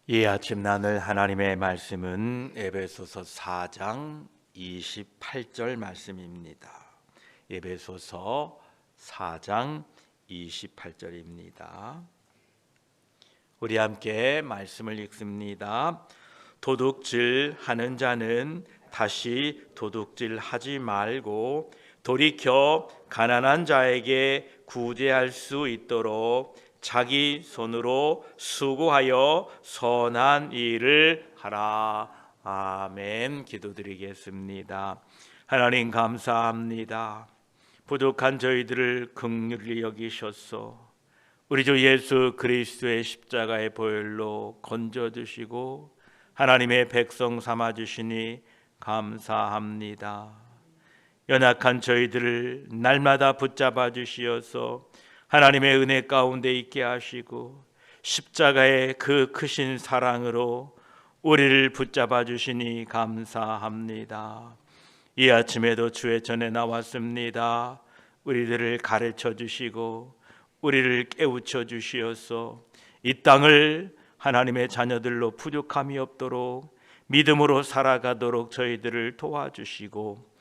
이 아침 나눌 하나님의 말씀은 에베소서 4장 28절 말씀입니다. 에베소서 4장 28절입니다. 우리 함께 말씀을 읽습니다. 도둑질 하는 자는 다시 도둑질 하지 말고 돌이켜 가난한 자에게 구제할 수 있도록 자기 손으로 수고하여 선한 일을 하라. 아멘. 기도드리겠습니다. 하나님 감사합니다. 부족한 저희들을 긍휼히 여기셔서 우리 주 예수 그리스도의 십자가의 보혈로 건져주시고 하나님의 백성 삼아주시니 감사합니다. 연약한 저희들을 날마다 붙잡아 주시어서 하나님의 은혜 가운데 있게 하시고 십자가의 그 크신 사랑으로 우리를 붙잡아 주시니 감사합니다. 이 아침에도 주의 전에 나왔습니다. 우리들을 가르쳐 주시고 우리를 깨우쳐 주시어서 이 땅을 하나님의 자녀들로 부족함이 없도록 믿음으로 살아가도록 저희들을 도와주시고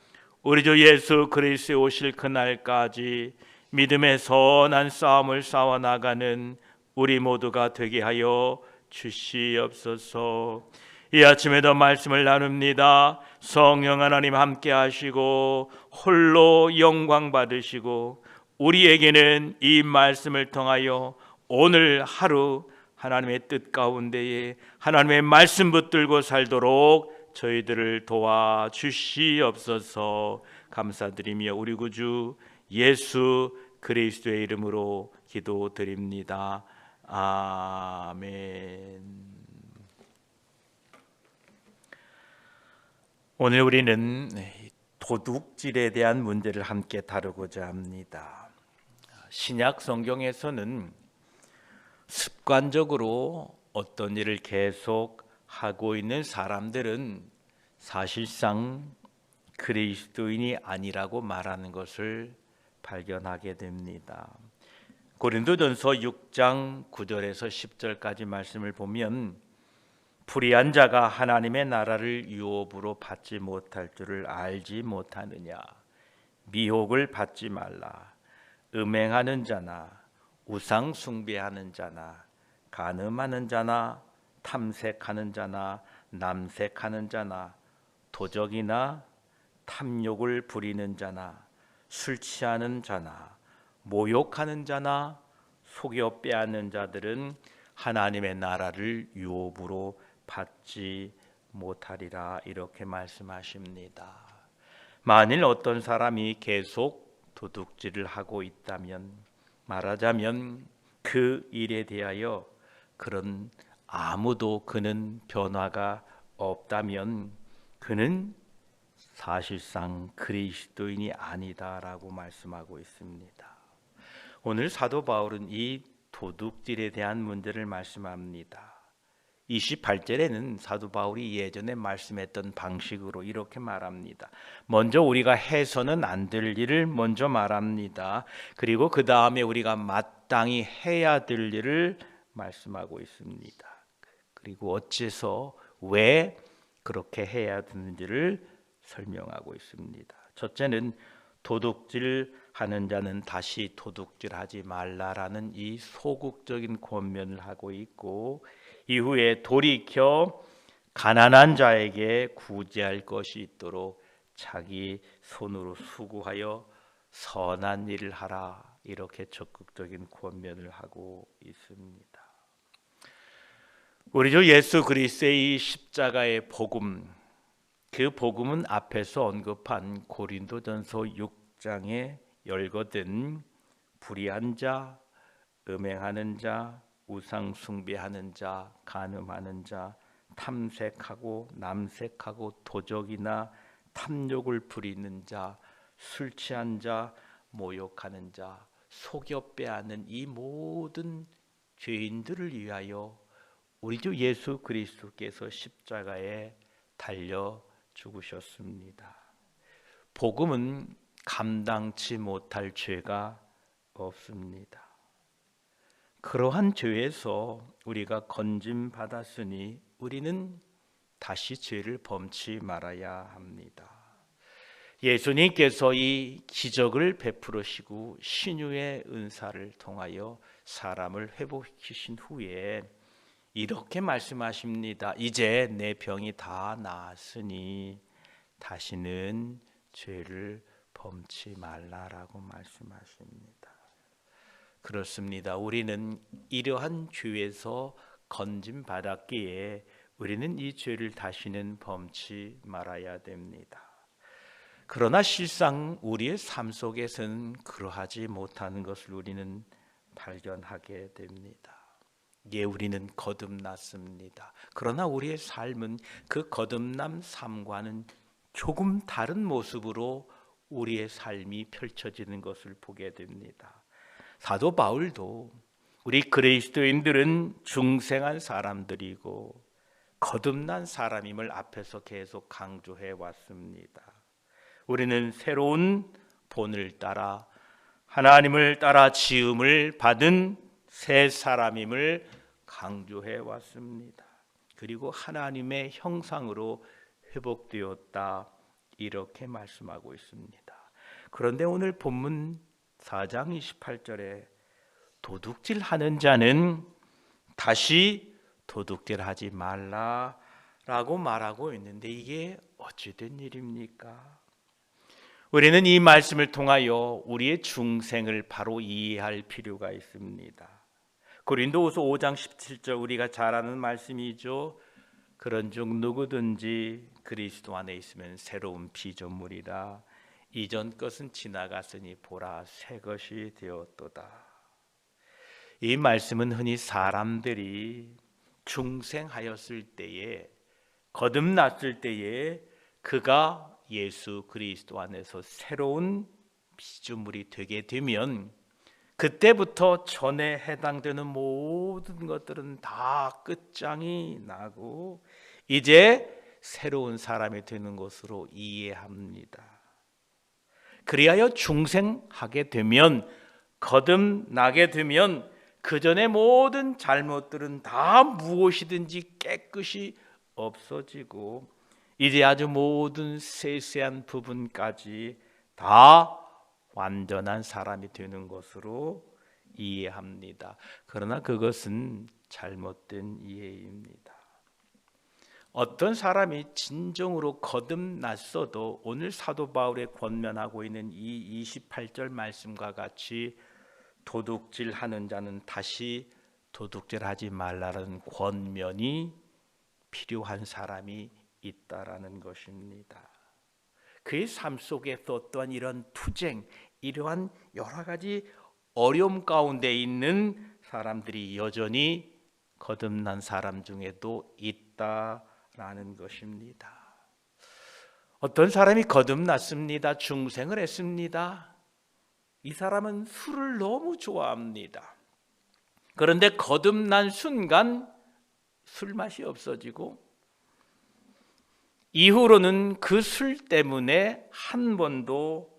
우리 주 예수 그리스도의 오실 그날까지 믿음의 선한 싸움을 싸워나가는 우리 모두가 되게 하여 주시옵소서. 이 아침에도 말씀을 나눕니다. 성령 하나님 함께 하시고 홀로 영광 받으시고 우리에게는 이 말씀을 통하여 오늘 하루 하나님의 뜻 가운데에 하나님의 말씀 붙들고 살도록 저희들을 도와주시옵소서. 감사드리며 우리 구주 예수 그리스도의 이름으로 기도드립니다. 아멘. 오늘 우리는 도둑질에 대한 문제를 함께 다루고자 합니다. 신약 성경에서는 습관적으로 어떤 일을 계속 하고 있는 사람들은 사실상 그리스도인이 아니라고 말하는 것을 발견하게 됩니다. 고린도전서 6장 9절에서 10절까지 말씀을 보면 불의한 자가 하나님의 나라를 유업으로 받지 못할 줄을 알지 못하느냐. 미혹을 받지 말라. 음행하는 자나 우상 숭배하는 자나 간음하는 자나 탐색하는 자나 남색하는 자나 도적이나 탐욕을 부리는 자나 술 취하는 자나 모욕하는 자나 속여 빼앗는 자들은 하나님의 나라를 유업으로 받지 못하리라. 이렇게 말씀하십니다. 만일 어떤 사람이 계속 도둑질을 하고 있다면, 말하자면 그 일에 대하여 그런 아무도 그는 변화가 없다면 그는 사실상 그리스도인이 아니다라고 말씀하고 있습니다. 오늘 사도 바울은 이 도둑질에 대한 문제를 말씀합니다. 28절에는 사도 바울이 예전에 말씀했던 방식으로 이렇게 말합니다. 먼저 우리가 해서는 안 될 일을 먼저 말합니다. 그리고 그 다음에 우리가 마땅히 해야 될 일을 말씀하고 있습니다. 그리고 어째서 왜 그렇게 해야 되는지를 설명하고 있습니다. 첫째는 도둑질 하는 자는 다시 도둑질하지 말라라는 이 소극적인 권면을 하고 있고, 이후에 돌이켜 가난한 자에게 구제할 것이 있도록 자기 손으로 수고하여 선한 일을 하라, 이렇게 적극적인 권면을 하고 있습니다. 우리 주 예수 그리스도의 이 십자가의 복음, 그 복음은 앞에서 언급한 고린도전서 6장에 열거된 불의한 자, 음행하는 자, 우상 숭배하는 자, 간음하는 자, 탐색하고 남색하고 도적이나 탐욕을 부리는 자, 술 취한 자, 모욕하는 자, 속여 빼앗는 이 모든 죄인들을 위하여 우리 주 예수 그리스도께서 십자가에 달려 죽으셨습니다. 복음은 감당치 못할 죄가 없습니다. 그러한 죄에서 우리가 건짐 받았으니 우리는 다시 죄를 범치 말아야 합니다. 예수님께서 이 기적을 베풀으시고 신유의 은사를 통하여 사람을 회복시키신 후에 이렇게 말씀하십니다. 이제 내 병이 다 나았으니 다시는 죄를 범치 말라라고 말씀하십니다. 그렇습니다. 우리는 이러한 죄에서 건짐 받았기에 우리는 이 죄를 다시는 범치 말아야 됩니다. 그러나 실상 우리의 삶 속에서는 그러하지 못하는 것을 우리는 발견하게 됩니다. 예, 우리는 거듭났습니다. 그러나 우리의 삶은 그 거듭남 삶과는 조금 다른 모습으로 우리의 삶이 펼쳐지는 것을 보게 됩니다. 사도 바울도 우리 그리스도인들은 중생한 사람들이고 거듭난 사람임을 앞에서 계속 강조해 왔습니다. 우리는 새로운 본을 따라 하나님을 따라 지음을 받은 새 사람임을 강조해 왔습니다. 그리고 하나님의 형상으로 회복되었다 이렇게 말씀하고 있습니다. 그런데 오늘 본문 4장 28절에 도둑질하는 자는 다시 도둑질하지 말라라고 말하고 있는데 이게 어찌된 일입니까? 우리는 이 말씀을 통하여 우리의 중생을 바로 이해할 필요가 있습니다. 고린도후서 5장 17절 우리가 잘 아는 말씀이죠. 그런즉 누구든지 그리스도 안에 있으면 새로운 피조물이라 이전 것은 지나갔으니 보라 새 것이 되었도다. 이 말씀은 흔히 사람들이 중생하였을 때에 거듭났을 때에 그가 예수 그리스도 안에서 새로운 피조물이 되게 되면 그때부터 전에 해당되는 모든 것들은 다 끝장이 나고 이제 새로운 사람이 되는 것으로 이해합니다. 그리하여 중생하게 되면 거듭나게 되면 그 전에 모든 잘못들은 다 무엇이든지 깨끗이 없어지고 이제 아주 모든 세세한 부분까지 다 완전한 사람이 되는 것으로 이해합니다. 그러나 그것은 잘못된 이해입니다. 어떤 사람이 진정으로 거듭났어도 오늘 사도 바울의 권면하고 있는 이 28절 말씀과 같이 도둑질하는 자는 다시 도둑질하지 말라는 권면이 필요한 사람이 있다라는 것입니다. 그의 삶 속에서 또한 이런 투쟁, 이러한 여러 가지 어려움 가운데 있는 사람들이 여전히 거듭난 사람 중에도 있다라는 것입니다. 어떤 사람이 거듭났습니다. 중생을 했습니다. 이 사람은 술을 너무 좋아합니다. 그런데 거듭난 순간 술 맛이 없어지고 이후로는 그 술 때문에 한 번도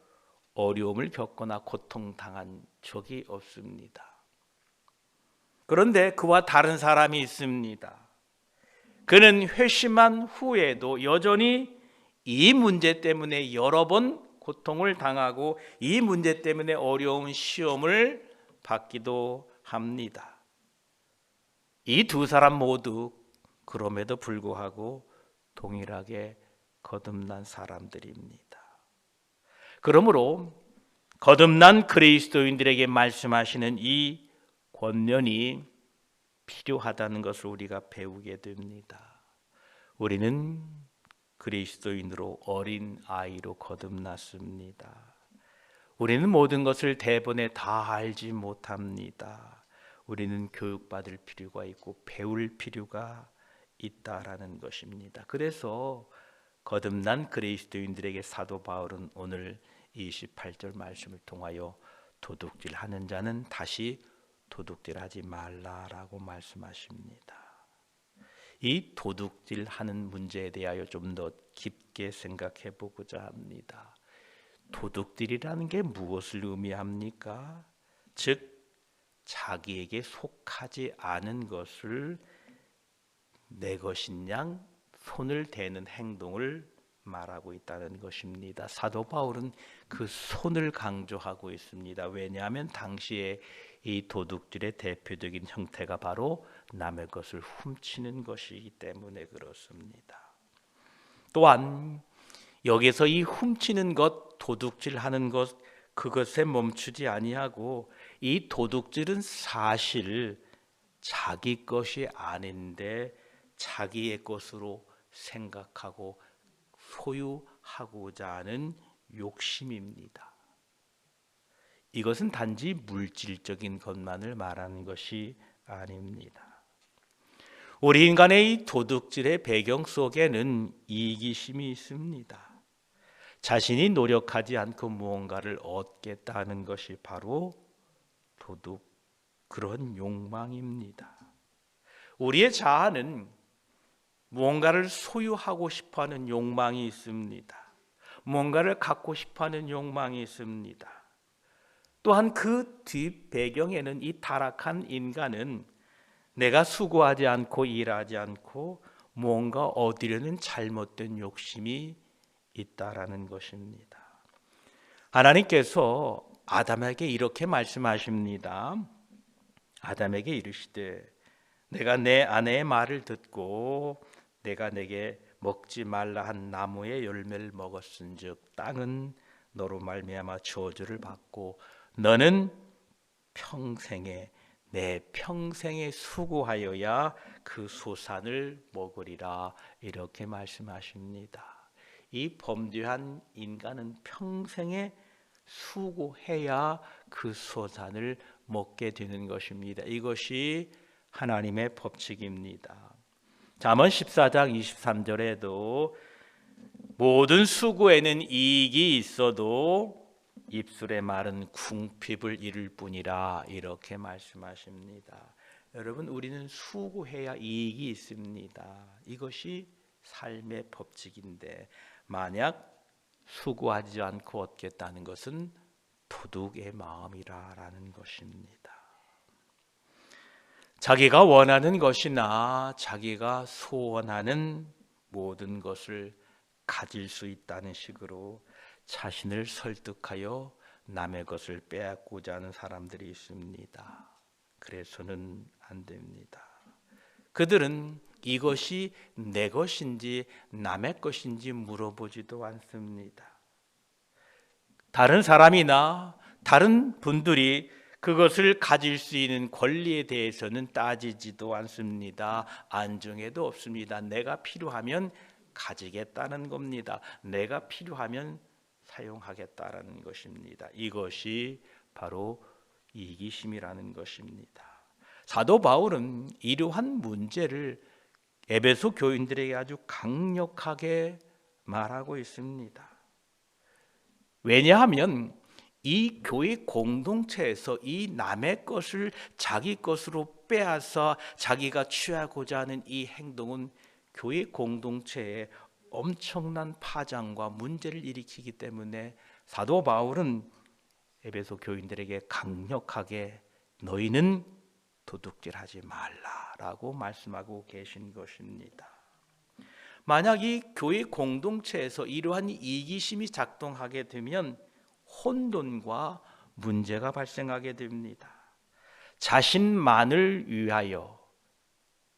어려움을 겪거나 고통당한 적이 없습니다. 그런데 그와 다른 사람이 있습니다. 그는 회심한 후에도 여전히 이 문제 때문에 여러 번 고통을 당하고 이 문제 때문에 어려운 시험을 받기도 합니다. 이 두 사람 모두 그럼에도 불구하고 동일하게 거듭난 사람들입니다. 그러므로 거듭난 그리스도인들에게 말씀하시는 이 권면이 필요하다는 것을 우리가 배우게 됩니다. 우리는 그리스도인으로 어린 아이로 거듭났습니다. 우리는 모든 것을 대번에 다 알지 못합니다. 우리는 교육받을 필요가 있고 배울 필요가 있다라는 것입니다. 그래서 거듭난 그리스도인들에게 사도 바울은 오늘 28절 말씀을 통하여 도둑질하는 자는 다시 도둑질하지 말라라고 말씀하십니다. 이 도둑질하는 문제에 대하여 좀 더 깊게 생각해 보고자 합니다. 도둑질이라는 게 무엇을 의미합니까? 즉 자기에게 속하지 않은 것을 내 것인 양 손을 대는 행동을 말하고 있다는 것입니다. 사도 바울은 그 손을 강조하고 있습니다. 왜냐하면 당시에 이 도둑질의 대표적인 형태가 바로 남의 것을 훔치는 것이기 때문에 그렇습니다. 또한 여기서 이 훔치는 것, 도둑질하는 것, 그것에 멈추지 아니하고 이 도둑질은 사실 자기 것이 아닌데 자기의 것으로 생각하고 소유하고자 하는 욕심입니다. 이것은 단지 물질적인 것만을 말하는 것이 아닙니다. 우리 인간의 이 도둑질의 배경 속에는 이기심이 있습니다. 자신이 노력하지 않고 무언가를 얻겠다는 것이 바로 그런 욕망입니다. 우리의 자아는 무언가를 소유하고 싶어하는 욕망이 있습니다. 무언가를 갖고 싶어하는 욕망이 있습니다. 또한 그 뒷 배경에는 이 타락한 인간은 내가 수고하지 않고 일하지 않고 무언가 얻으려는 잘못된 욕심이 있다라는 것입니다. 하나님께서 아담에게 이렇게 말씀하십니다. 아담에게 이르시되 내가 내 아내의 말을 듣고 내가 내게 먹지 말라 한 나무의 열매를 먹었은즉 땅은 너로 말미암아 저주를 받고 너는 내 평생에 수고하여야 그 소산을 먹으리라 이렇게 말씀하십니다. 이 범죄한 인간은 평생에 수고해야 그 소산을 먹게 되는 것입니다. 이것이 하나님의 법칙입니다. 잠언 14장 23절에도 모든 수고에는 이익이 있어도 입술의 말은 궁핍을 이룰 뿐이라 이렇게 말씀하십니다. 여러분, 우리는 수고해야 이익이 있습니다. 이것이 삶의 법칙인데 만약 수고하지 않고 얻겠다는 것은 도둑의 마음이라는 것입니다. 자기가 원하는 것이나 자기가 소원하는 모든 것을 가질 수 있다는 식으로 자신을 설득하여 남의 것을 빼앗고자 하는 사람들이 있습니다. 그래서는 안 됩니다. 그들은 이것이 내 것인지 남의 것인지 물어보지도 않습니다. 다른 사람이나 다른 분들이 그것을 가질 수 있는 권리에 대해서는 따지지도 않습니다. 안중에도 없습니다. 내가 필요하면 가지겠다는 겁니다. 내가 필요하면 사용하겠다라는 것입니다. 이것이 바로 이기심이라는 것입니다. 사도 바울은 이러한 문제를 에베소 교인들에게 아주 강력하게 말하고 있습니다. 왜냐하면 이 교회 공동체에서 이 남의 것을 자기 것으로 빼앗아 자기가 취하고자 하는 이 행동은 교회 공동체에 엄청난 파장과 문제를 일으키기 때문에 사도 바울은 에베소 교인들에게 강력하게 너희는 도둑질하지 말라라고 말씀하고 계신 것입니다. 만약 이 교회 공동체에서 이러한 이기심이 작동하게 되면 혼돈과 문제가 발생하게 됩니다. 자신만을 위하여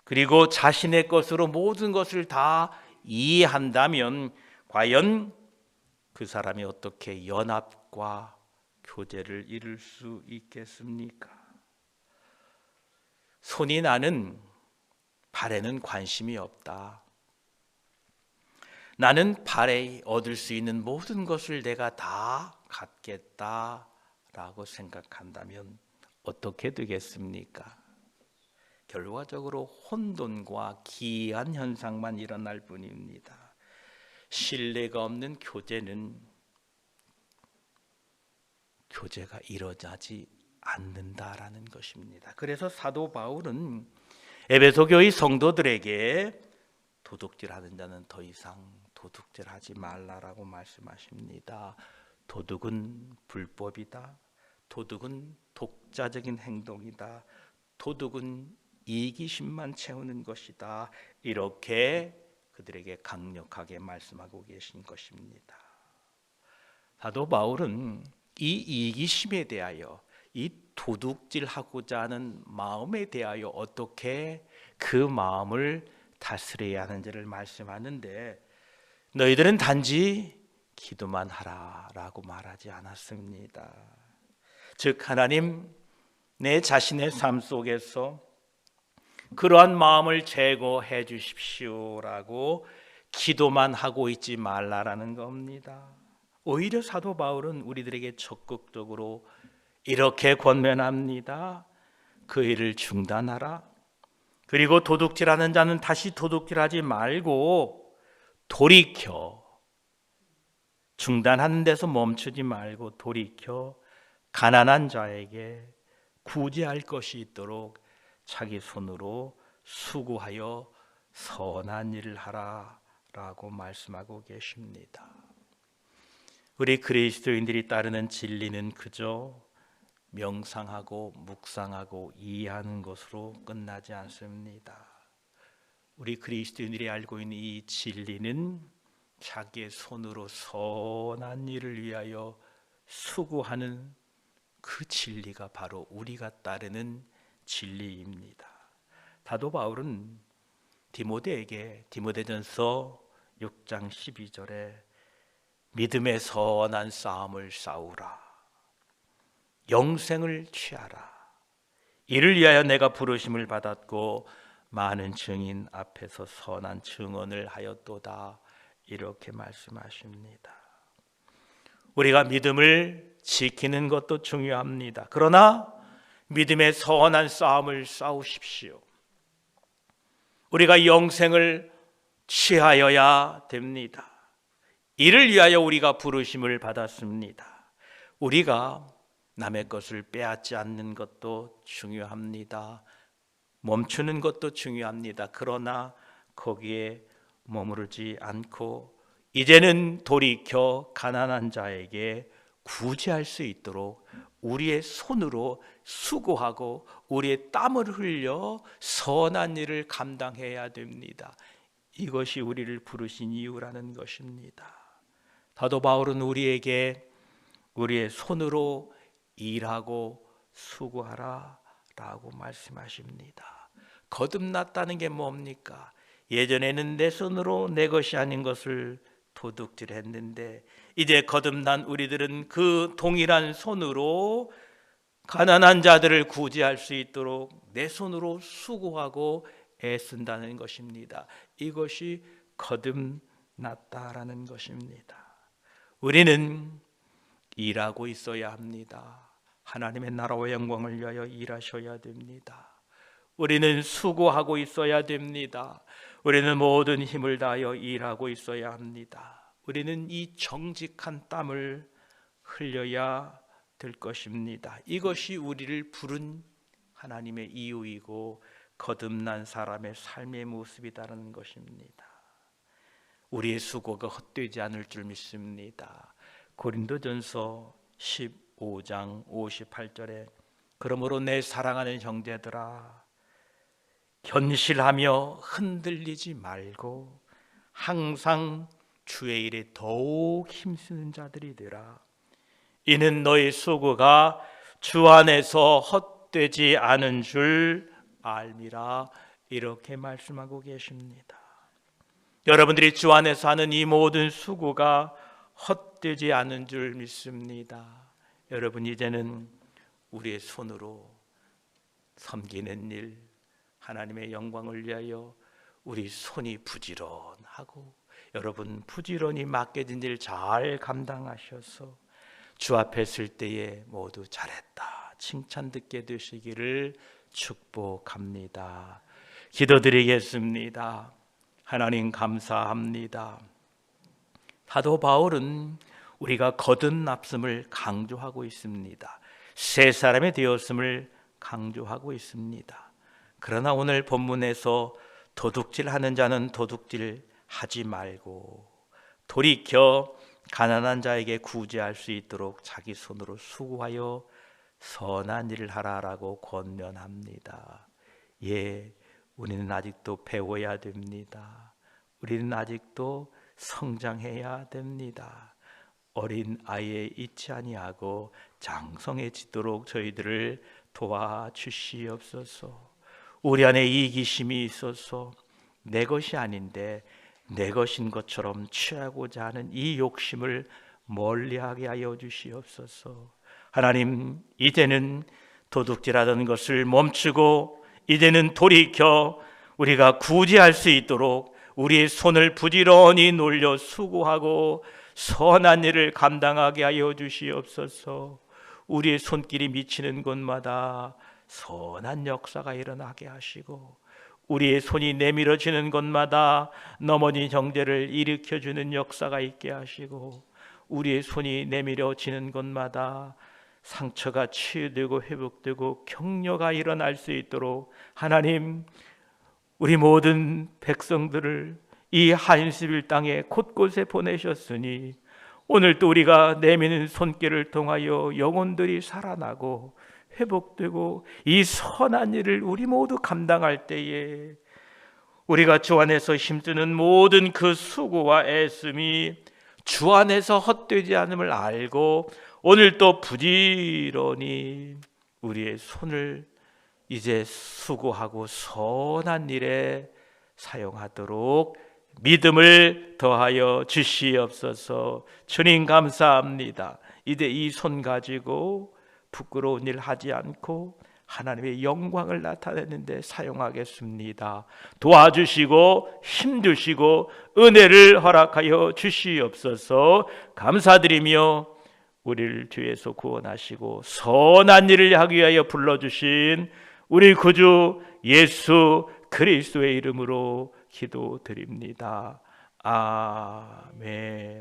그리고 자신의 것으로 모든 것을 다 이해한다면 과연 그 사람이 어떻게 연합과 교제를 이룰 수 있겠습니까? 손이 나는 발에는 관심이 없다. 나는 발에 얻을 수 있는 모든 것을 내가 다 갖겠다라고 생각한다면 어떻게 되겠습니까? 결과적으로 혼돈과 기이한 현상만 일어날 뿐입니다. 신뢰가 없는 교제가 이루어지지 않는다라는 것입니다. 그래서 사도 바울은 에베소 교회 성도들에게 도둑질하는 자는 더 이상 도둑질하지 말라라고 말씀하십니다. 도둑은 불법이다. 도둑은 독자적인 행동이다. 도둑은 이기심만 채우는 것이다. 이렇게 그들에게 강력하게 말씀하고 계신 것입니다. 사도 바울은 이 이기심에 대하여, 이 도둑질하고자 하는 마음에 대하여 어떻게 그 마음을 다스려야 하는지를 말씀하는데, 너희들은 단지 기도만 하라라고 말하지 않았습니다. 즉 하나님, 내 자신의 삶 속에서 그러한 마음을 제거해 주십시오라고 기도만 하고 있지 말라라는 겁니다. 오히려 사도 바울은 우리들에게 적극적으로 이렇게 권면합니다. 그 일을 중단하라. 그리고 도둑질하는 자는 다시 도둑질하지 말고 돌이켜, 중단하는 데서 멈추지 말고 돌이켜 가난한 자에게 구제할 것이 있도록 자기 손으로 수고하여 선한 일을 하라라고 말씀하고 계십니다. 우리 그리스도인들이 따르는 진리는 그저 명상하고 묵상하고 이해하는 것으로 끝나지 않습니다. 우리 그리스도인들이 알고 있는 이 진리는 자기의 손으로 선한 일을 위하여 수고하는 그 진리가 바로 우리가 따르는 진리입니다. 사도 바울은 디모데에게 디모데전서 6장 12절에 믿음의 선한 싸움을 싸우라, 영생을 취하라, 이를 위하여 내가 부르심을 받았고 많은 증인 앞에서 선한 증언을 하였도다, 이렇게 말씀하십니다. 우리가 믿음을 지키는 것도 중요합니다. 그러나 믿음의 선한 싸움을 싸우십시오. 우리가 영생을 취하여야 됩니다. 이를 위하여 우리가 부르심을 받았습니다. 우리가 남의 것을 빼앗지 않는 것도 중요합니다. 멈추는 것도 중요합니다. 그러나 거기에 머무르지 않고 이제는 돌이켜 가난한 자에게 구제할 수 있도록 우리의 손으로 수고하고 우리의 땀을 흘려 선한 일을 감당해야 됩니다. 이것이 우리를 부르신 이유라는 것입니다. 사도 바울은 우리에게 우리의 손으로 일하고 수고하라 라고 말씀하십니다. 거듭났다는 게 뭡니까? 예전에는 내 손으로 내 것이 아닌 것을 도둑질했는데 이제 거듭난 우리들은 그 동일한 손으로 가난한 자들을 구제할 수 있도록 내 손으로 수고하고 애쓴다는 것입니다. 이것이 거듭났다라는 것입니다. 우리는 일하고 있어야 합니다. 하나님의 나라와 영광을 위하여 일하셔야 됩니다. 우리는 수고하고 있어야 됩니다. 우리는 모든 힘을 다하여 일하고 있어야 합니다. 우리는 이 정직한 땀을 흘려야 될 것입니다. 이것이 우리를 부른 하나님의 이유이고 거듭난 사람의 삶의 모습이라는 것입니다. 우리의 수고가 헛되지 않을 줄 믿습니다. 고린도전서 15장 58절에 그러므로 내 사랑하는 형제들아, 견실하며 흔들리지 말고 항상 주의 일에 더욱 힘쓰는 자들이 되라. 이는 너희 수고가 주 안에서 헛되지 않은 줄 알미라. 이렇게 말씀하고 계십니다. 여러분들이 주 안에서 하는 이 모든 수고가 헛되지 않은 줄 믿습니다. 여러분, 이제는 우리의 손으로 섬기는 일, 하나님의 영광을 위하여 우리 손이 부지런하고 여러분 부지런히 맡겨진 일 잘 감당하셔서 주 앞에 설 때에 모두 잘했다 칭찬 듣게 되시기를 축복합니다. 기도드리겠습니다. 하나님 감사합니다. 사도 바울은 우리가 거듭났음을 강조하고 있습니다. 새 사람이 되었음을 강조하고 있습니다. 그러나 오늘 본문에서 도둑질하는 자는 도둑질하지 말고 돌이켜 가난한 자에게 구제할 수 있도록 자기 손으로 수고하여 선한 일을 하라라고 권면합니다. 예, 우리는 아직도 배워야 됩니다. 우리는 아직도 성장해야 됩니다. 어린 아이에 있지 아니하고 장성해지도록 저희들을 도와주시옵소서. 우리 안에 이기심이 있어서 내 것이 아닌데 내 것인 것처럼 취하고자 하는 이 욕심을 멀리하게 하여 주시옵소서. 하나님, 이제는 도둑질하던 것을 멈추고 이제는 돌이켜 우리가 구제할 수 있도록 우리의 손을 부지런히 놀려 수고하고 선한 일을 감당하게 하여 주시옵소서. 우리의 손길이 미치는 곳마다 선한 역사가 일어나게 하시고 우리의 손이 내밀어지는 곳마다 넘어진 형제를 일으켜주는 역사가 있게 하시고 우리의 손이 내밀어지는 곳마다 상처가 치유되고 회복되고 격려가 일어날 수 있도록 하나님, 우리 모든 백성들을 이 한십일 땅에 곳곳에 보내셨으니 오늘 또 우리가 내미는 손길을 통하여 영혼들이 살아나고 회복되고 이 선한 일을 우리 모두 감당할 때에 우리가 주 안에서 힘쓰는 모든 그 수고와 애씀이 주 안에서 헛되지 않음을 알고 오늘 또 부지런히 우리의 손을 이제 수고하고 선한 일에 사용하도록 믿음을 더하여 주시옵소서. 주님 감사합니다. 이제 이 손 가지고 부끄러운 일 하지 않고 하나님의 영광을 나타내는데 사용하겠습니다. 도와주시고 힘주시고 은혜를 허락하여 주시옵소서. 감사드리며 우리를 죄에서 구원하시고 선한 일을 하기 위하여 불러주신 우리 구주 예수 그리스도의 이름으로 기도드립니다. 아멘.